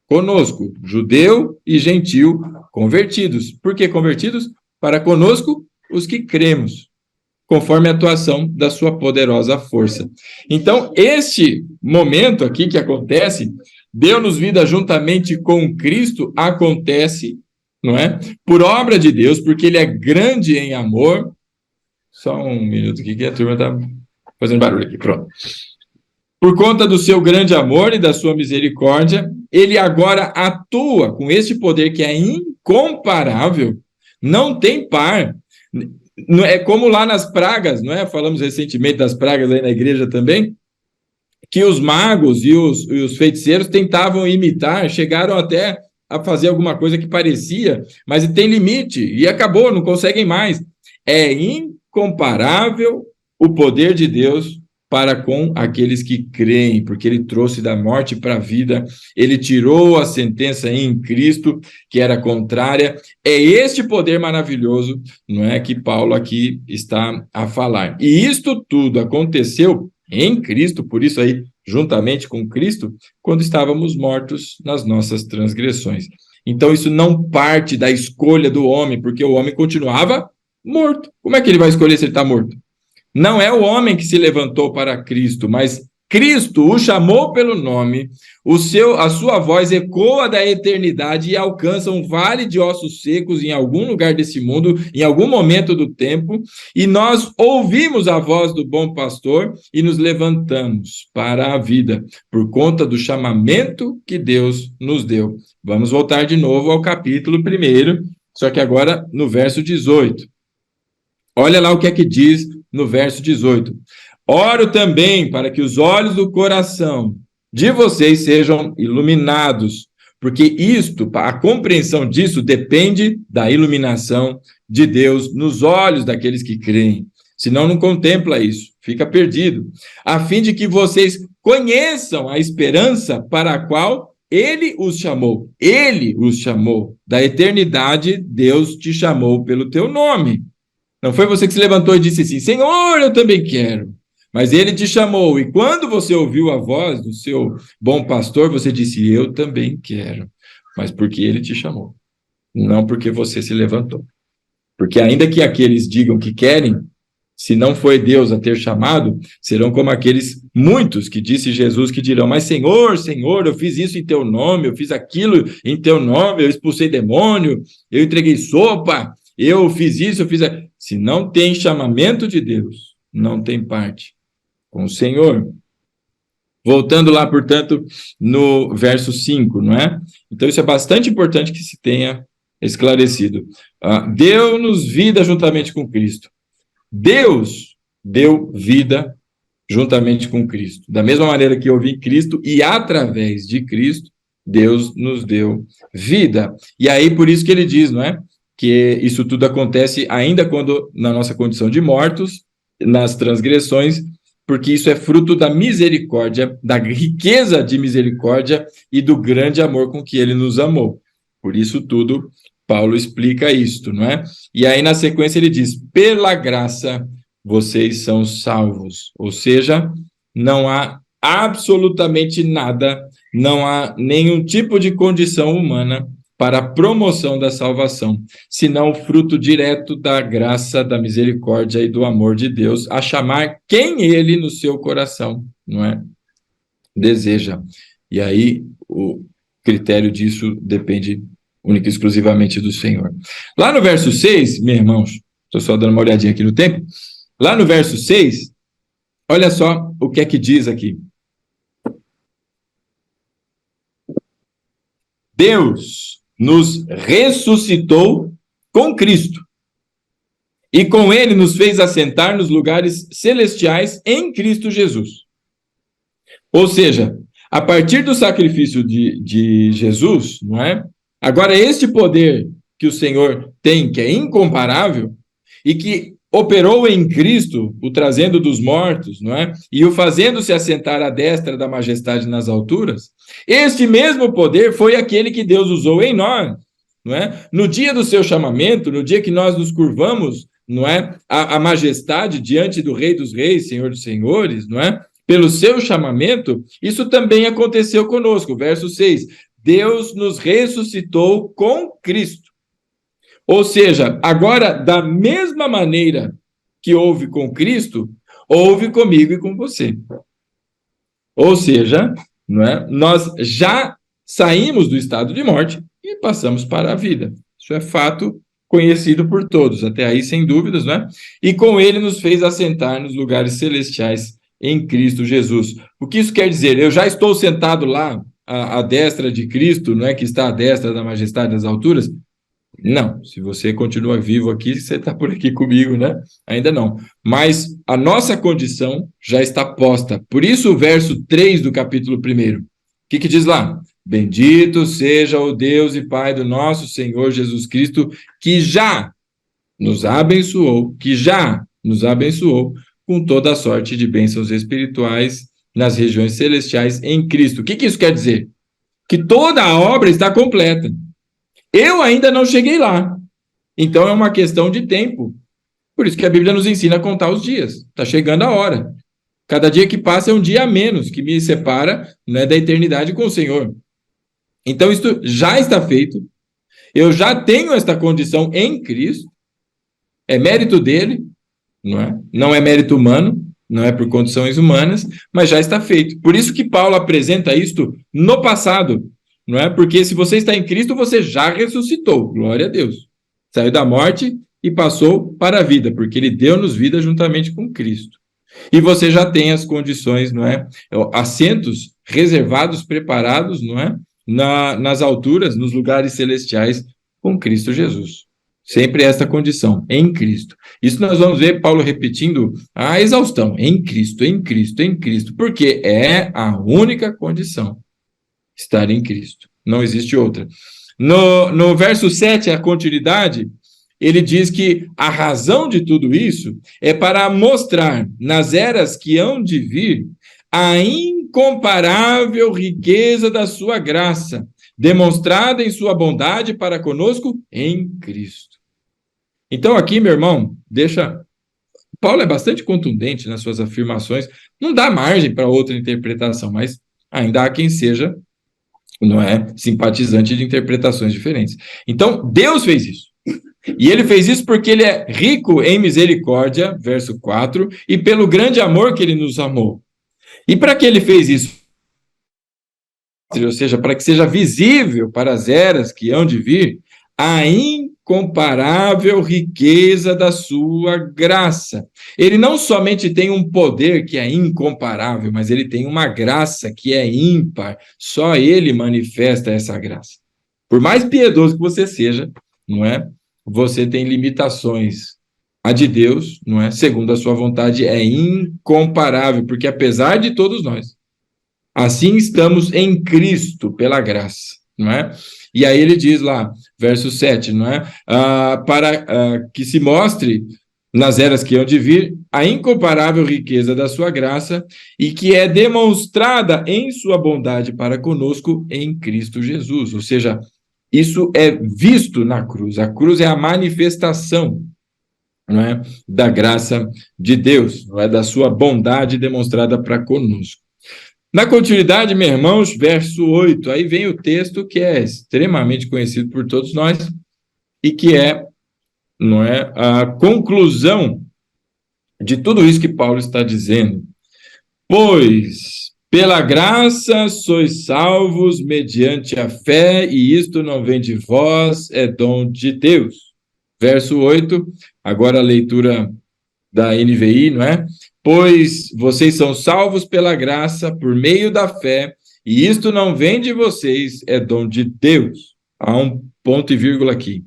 conosco, judeu e gentil convertidos. Por que convertidos? Para conosco, os que cremos, conforme a atuação da sua poderosa força. Então, este momento aqui que acontece, deu-nos vida juntamente com Cristo, acontece, não é? Por obra de Deus, porque ele é grande em amor. Só um minuto aqui que a turma está fazendo barulho aqui, pronto. Por conta do seu grande amor e da sua misericórdia, ele agora atua com este poder que é incomparável, não tem par. É como lá nas pragas, não é? Falamos recentemente das pragas aí na igreja também, que os magos e os feiticeiros tentavam imitar, chegaram até a fazer alguma coisa que parecia, mas tem limite, e acabou, não conseguem mais. É incomparável o poder de Deus para com aqueles que creem, porque ele trouxe da morte para a vida, ele tirou a sentença em Cristo, que era contrária. É este poder maravilhoso, não é, que Paulo aqui está a falar. E isto tudo aconteceu em Cristo, por isso aí, juntamente com Cristo, quando estávamos mortos nas nossas transgressões. Então isso não parte da escolha do homem, porque o homem continuava morto. Como é que ele vai escolher se ele está morto? Não é o homem que se levantou para Cristo, mas Cristo o chamou pelo nome, a sua voz ecoa da eternidade e alcança um vale de ossos secos em algum lugar desse mundo, em algum momento do tempo, e nós ouvimos a voz do bom pastor e nos levantamos para a vida, por conta do chamamento que Deus nos deu. Vamos voltar de novo ao capítulo 1, só que agora no verso 18. Olha lá o que é que diz no verso 18. Oro também para que os olhos do coração de vocês sejam iluminados, porque a compreensão disso depende da iluminação de Deus nos olhos daqueles que creem. Senão não contempla isso, fica perdido. A fim de que vocês conheçam a esperança para a qual ele os chamou. Ele os chamou. Da eternidade, Deus te chamou pelo teu nome. Não foi você que se levantou e disse assim, Senhor, eu também quero. Mas ele te chamou, e quando você ouviu a voz do seu bom pastor, você disse, eu também quero. Mas porque ele te chamou, não porque você se levantou. Porque ainda que aqueles digam que querem, se não foi Deus a ter chamado, serão como aqueles muitos que disse Jesus que dirão, mas Senhor, Senhor, eu fiz isso em teu nome, eu fiz aquilo em teu nome, eu expulsei demônio, eu entreguei sopa, eu fiz isso, eu fiz aquilo. Se não tem chamamento de Deus, não tem parte com o Senhor. Voltando lá, portanto, no verso 5, não é? Então, isso é bastante importante que se tenha esclarecido. Deu-nos vida juntamente com Cristo. Deus deu vida juntamente com Cristo. Da mesma maneira que eu vi Cristo e através de Cristo, Deus nos deu vida. E aí, por isso que ele diz, não é? Que isso tudo acontece ainda quando, na nossa condição de mortos, nas transgressões, porque isso é fruto da misericórdia, da riqueza de misericórdia e do grande amor com que ele nos amou. Por isso tudo, Paulo explica isto, não é? E aí, na sequência, ele diz, pela graça vocês são salvos. Ou seja, não há absolutamente nada, não há nenhum tipo de condição humana para a promoção da salvação, senão o fruto direto da graça, da misericórdia e do amor de Deus, a chamar quem ele no seu coração, não é? Deseja. E aí, o critério disso depende única e exclusivamente do Senhor. Lá no verso 6, meus irmãos, estou só dando uma olhadinha aqui no tempo, lá no verso 6, olha só o que é que diz aqui. Deus nos ressuscitou com Cristo, e com ele nos fez assentar nos lugares celestiais em Cristo Jesus. Ou seja, a partir do sacrifício de Jesus, não é? Agora, este poder que o Senhor tem, que é incomparável, e que operou em Cristo, o trazendo dos mortos, não é? E o fazendo-se assentar à destra da majestade nas alturas, este mesmo poder foi aquele que Deus usou em nós, não é? No dia do seu chamamento, no dia que nós nos curvamos, não é? A majestade diante do Rei dos Reis, Senhor dos Senhores, não é? Pelo seu chamamento, isso também aconteceu conosco. Verso 6, Deus nos ressuscitou com Cristo. Ou seja, agora, da mesma maneira que houve com Cristo, houve comigo e com você. Ou seja, não é? Nós já saímos do estado de morte e passamos para a vida. Isso é fato conhecido por todos, até aí sem dúvidas, não é? E com ele nos fez assentar nos lugares celestiais em Cristo Jesus. O que isso quer dizer? Eu já estou sentado lá à destra de Cristo, não é? Que está à destra da majestade das alturas? Não, se você continua vivo aqui, você está por aqui comigo, né? Ainda não. Mas a nossa condição já está posta. Por isso o verso 3 do capítulo 1. O que diz lá? Bendito seja o Deus e Pai do nosso Senhor Jesus Cristo, que já nos abençoou com toda a sorte de bênçãos espirituais nas regiões celestiais em Cristo. O que isso quer dizer? Que toda a obra está completa. Eu ainda não cheguei lá. Então é uma questão de tempo. Por isso que a Bíblia nos ensina a contar os dias. Está chegando a hora. Cada dia que passa é um dia a menos que me separa, né, da eternidade com o Senhor. Então isso já está feito. Eu já tenho esta condição em Cristo. É mérito dele, não é? Não é mérito humano, não é por condições humanas, mas já está feito. Por isso que Paulo apresenta isto no passado. Não é? Porque se você está em Cristo, você já ressuscitou. Glória a Deus. Saiu da morte e passou para a vida, porque ele deu-nos vida juntamente com Cristo. E você já tem as condições, não é? Assentos reservados, preparados, não é? Nas alturas, nos lugares celestiais, com Cristo Jesus. Sempre esta condição, em Cristo. Isso nós vamos ver Paulo repetindo a exaustão. Em Cristo, em Cristo, em Cristo. Porque é a única condição. Estar em Cristo. Não existe outra. No verso 7, a continuidade, ele diz que a razão de tudo isso é para mostrar nas eras que hão de vir a incomparável riqueza da sua graça, demonstrada em sua bondade para conosco em Cristo. Então aqui, meu irmão, Paulo é bastante contundente nas suas afirmações, não dá margem para outra interpretação, mas ainda há quem seja, não é, simpatizante de interpretações diferentes. Então, Deus fez isso. E ele fez isso porque ele é rico em misericórdia, verso 4, e pelo grande amor que ele nos amou. E para que ele fez isso? Ou seja, para que seja visível para as eras que hão de vir a incomparável riqueza da sua graça. Ele não somente tem um poder que é incomparável, mas ele tem uma graça que é ímpar. Só ele manifesta essa graça. Por mais piedoso que você seja, não é? Você tem limitações. A de Deus, não é? Segundo a sua vontade, é incomparável, porque apesar de todos nós, assim estamos em Cristo pela graça, não é? E aí ele diz lá, verso 7, não é? Para que se mostre nas eras que hão de vir a incomparável riqueza da sua graça e que é demonstrada em sua bondade para conosco em Cristo Jesus. Ou seja, isso é visto na cruz. A cruz é a manifestação, não é, da graça de Deus, não é, da sua bondade demonstrada para conosco. Na continuidade, meus irmãos, verso 8, aí vem o texto que é extremamente conhecido por todos nós e que é, não é, a conclusão de tudo isso que Paulo está dizendo. Pois, pela graça sois salvos mediante a fé, e isto não vem de vós, é dom de Deus. Verso 8, agora a leitura da NVI, não é? Pois vocês são salvos pela graça, por meio da fé, e isto não vem de vocês, é dom de Deus. Há um ponto e vírgula aqui.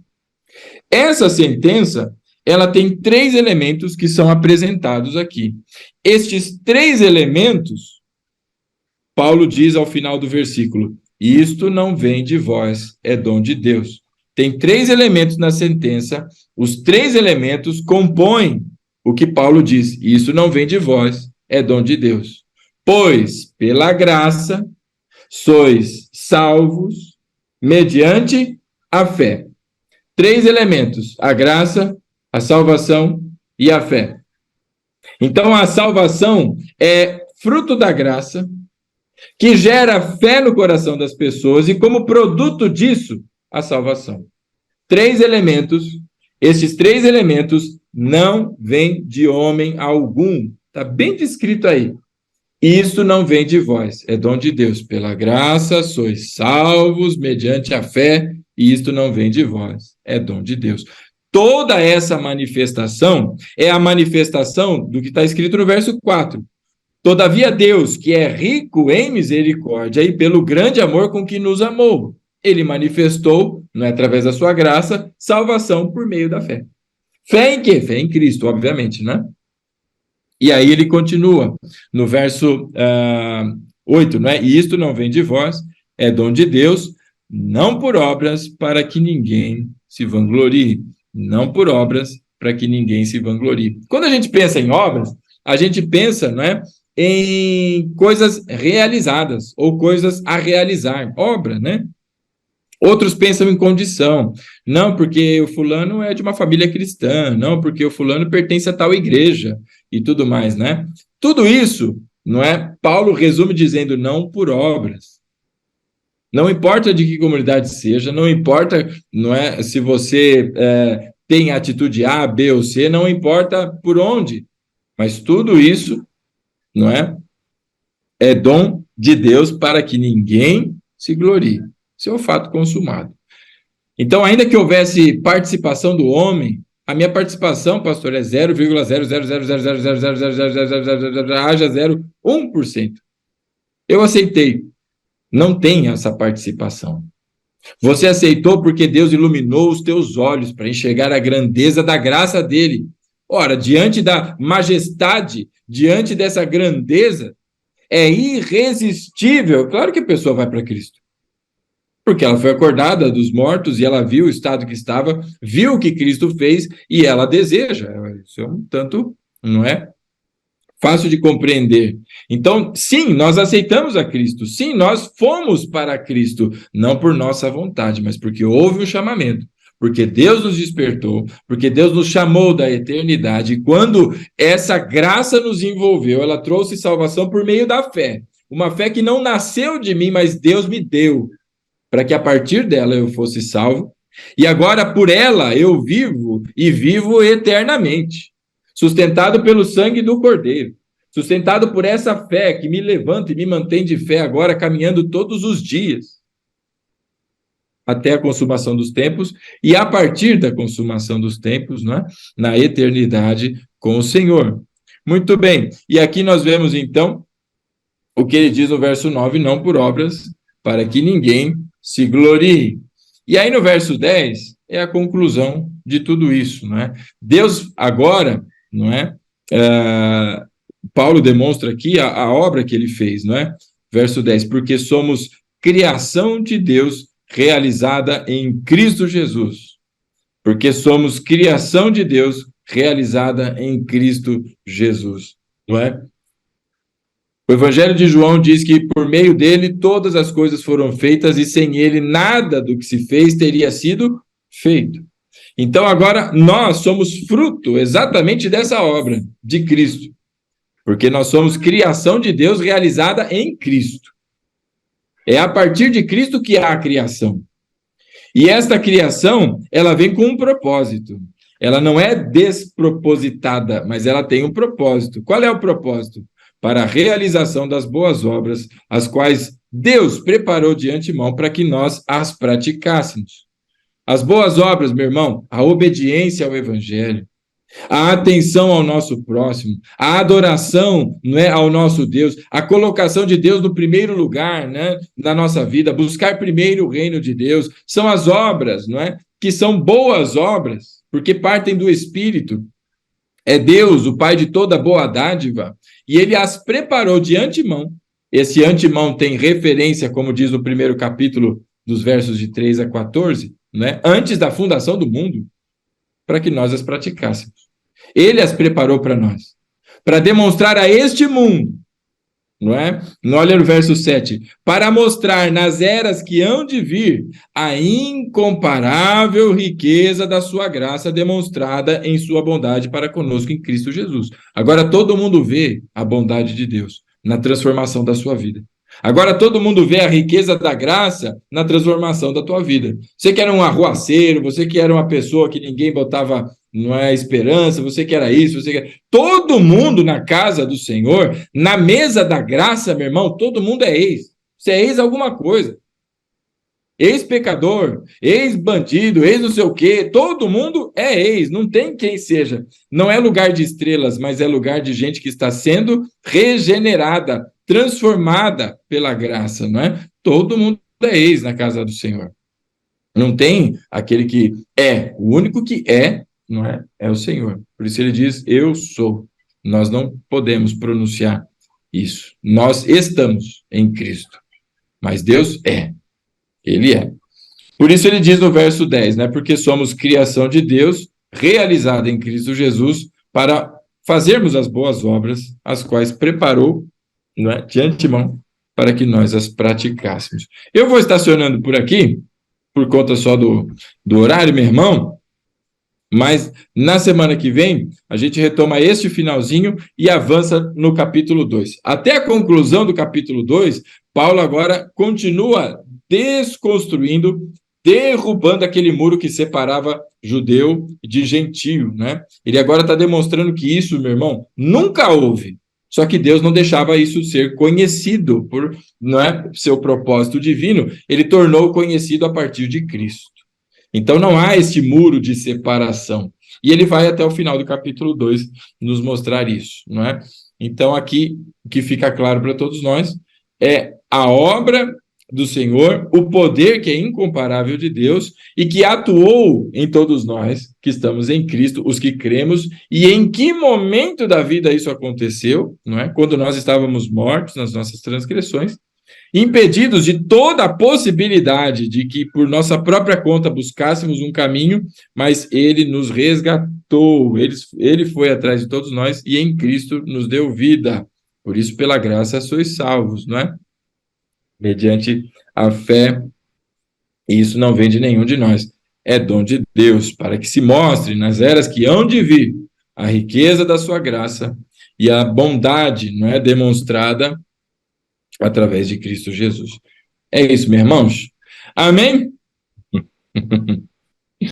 Essa sentença, ela tem 3 elementos que são apresentados aqui. Estes 3 elementos, Paulo diz ao final do versículo, isto não vem de vós, é dom de Deus. Tem 3 elementos na sentença, os 3 elementos compõem o que Paulo diz, isso não vem de vós, é dom de Deus. Pois, pela graça, sois salvos mediante a fé. 3 elementos, a graça, a salvação e a fé. Então, a salvação é fruto da graça, que gera fé no coração das pessoas e, como produto disso, a salvação. 3 elementos, esses 3 elementos não vêm de homem algum. Está bem descrito aí. Isso não vem de vós, é dom de Deus. Pela graça sois salvos mediante a fé, e isto não vem de vós, é dom de Deus. Toda essa manifestação é a manifestação do que está escrito no verso 4. Todavia Deus, que é rico em misericórdia e pelo grande amor com que nos amou, ele manifestou, não é através da sua graça, salvação por meio da fé. Fé em quê? Fé em Cristo, obviamente, né? E aí ele continua no verso 8, não é? E isto não vem de vós, é dom de Deus, não por obras, para que ninguém se vanglorie. Não por obras, para que ninguém se vanglorie. Quando a gente pensa em obras, a gente pensa, não é, em coisas realizadas ou coisas a realizar. Obra, né? Outros pensam em condição. Não, porque o fulano é de uma família cristã. Não, porque o fulano pertence a tal igreja e tudo mais, né? Tudo isso, não é? Paulo resume dizendo não por obras. Não importa de que comunidade seja, não importa, não é, se você tem atitude A, B ou C, não importa por onde. Mas tudo isso, não é dom de Deus para que ninguém se glorie. Esse é o fato consumado. Então, ainda que houvesse participação do homem, a minha participação, pastor, é 0,000000001%. Eu aceitei. Não tem essa participação. Você aceitou porque Deus iluminou os teus olhos para enxergar a grandeza da graça dele. Ora, diante da majestade, diante dessa grandeza, é irresistível. Claro que a pessoa vai para Cristo. Porque ela foi acordada dos mortos e ela viu o estado que estava, viu o que Cristo fez e ela deseja. Isso é um tanto, não é? Fácil de compreender. Então, sim, nós aceitamos a Cristo. Sim, nós fomos para Cristo, não por nossa vontade, mas porque houve um chamamento. Porque Deus nos despertou, porque Deus nos chamou da eternidade. E quando essa graça nos envolveu, ela trouxe salvação por meio da fé. Uma fé que não nasceu de mim, mas Deus me deu, para que a partir dela eu fosse salvo, e agora por ela eu vivo e vivo eternamente, sustentado pelo sangue do Cordeiro, sustentado por essa fé que me levanta e me mantém de fé agora, caminhando todos os dias, até a consumação dos tempos, e a partir da consumação dos tempos, não é? Na eternidade com o Senhor. Muito bem, e aqui nós vemos então o que ele diz no verso 9, não por obras, para que ninguém se glorie. E aí no verso 10 é a conclusão de tudo isso, não é? Deus agora, não é? Paulo demonstra aqui a obra que ele fez, não é? Verso 10, porque somos criação de Deus realizada em Cristo Jesus. Porque somos criação de Deus realizada em Cristo Jesus, não é? O Evangelho de João diz que por meio dele todas as coisas foram feitas e sem ele nada do que se fez teria sido feito. Então agora nós somos fruto exatamente dessa obra de Cristo, porque nós somos criação de Deus realizada em Cristo. É a partir de Cristo que há a criação. E esta criação, ela vem com um propósito. Ela não é despropositada, mas ela tem um propósito. Qual é o propósito? Para a realização das boas obras, as quais Deus preparou de antemão para que nós as praticássemos. As boas obras, meu irmão, a obediência ao Evangelho, a atenção ao nosso próximo, a adoração, não é, ao nosso Deus, a colocação de Deus no primeiro lugar, né, na nossa vida, buscar primeiro o reino de Deus, são as obras, não é, que são boas obras, porque partem do Espírito. É Deus, o Pai de toda boa dádiva, e ele as preparou de antemão. Esse antemão tem referência, como diz no primeiro capítulo, dos versos de 3 a 14, né? Antes da fundação do mundo, para que nós as praticássemos. Ele as preparou para nós, para demonstrar a este mundo, não é? Olha no verso 7, para mostrar nas eras que hão de vir a incomparável riqueza da sua graça demonstrada em sua bondade para conosco em Cristo Jesus. Agora todo mundo vê a bondade de Deus na transformação da sua vida. Agora todo mundo vê a riqueza da graça na transformação da tua vida. Você que era um arruaceiro, você que era uma pessoa que ninguém botava, não é, esperança, você que era isso, você que... Todo mundo na casa do Senhor, na mesa da graça, meu irmão, todo mundo é ex. Você é ex alguma coisa. Ex-pecador, ex-bandido, ex não sei o quê, todo mundo é ex, não tem quem seja. Não é lugar de estrelas, mas é lugar de gente que está sendo regenerada, transformada pela graça, não é? Todo mundo é ex na casa do Senhor. Não tem aquele que é, o único que é, não é? É o Senhor. Por isso ele diz, eu sou. Nós não podemos pronunciar isso. Nós estamos em Cristo, mas Deus é. Ele é. Por isso ele diz no verso 10, né? Porque somos criação de Deus, realizada em Cristo Jesus, para fazermos as boas obras, as quais preparou, não é, de antemão, para que nós as praticássemos. Eu vou estacionando por aqui, por conta só do horário, meu irmão, mas na semana que vem, a gente retoma este finalzinho e avança no capítulo 2. Até a conclusão do capítulo 2, Paulo agora continua desconstruindo, derrubando aquele muro que separava judeu de gentio, né? Ele agora está demonstrando que isso, meu irmão, nunca houve. Só que Deus não deixava isso ser conhecido por, não é, seu propósito divino. Ele tornou conhecido a partir de Cristo. Então não há este muro de separação. E ele vai até o final do capítulo 2 nos mostrar isso, não é? Então aqui, o que fica claro para todos nós é a obra do Senhor, o poder que é incomparável de Deus e que atuou em todos nós que estamos em Cristo, os que cremos, e em que momento da vida isso aconteceu, não é? Quando nós estávamos mortos nas nossas transgressões, impedidos de toda a possibilidade de que por nossa própria conta buscássemos um caminho, mas ele nos resgatou, ele foi atrás de todos nós e em Cristo nos deu vida. Por isso, pela graça, sois salvos, não é? Mediante a fé, e isso não vem de nenhum de nós, é dom de Deus, para que se mostre nas eras que hão de vir a riqueza da sua graça e a bondade, não é, demonstrada através de Cristo Jesus. É isso, meus irmãos. Amém?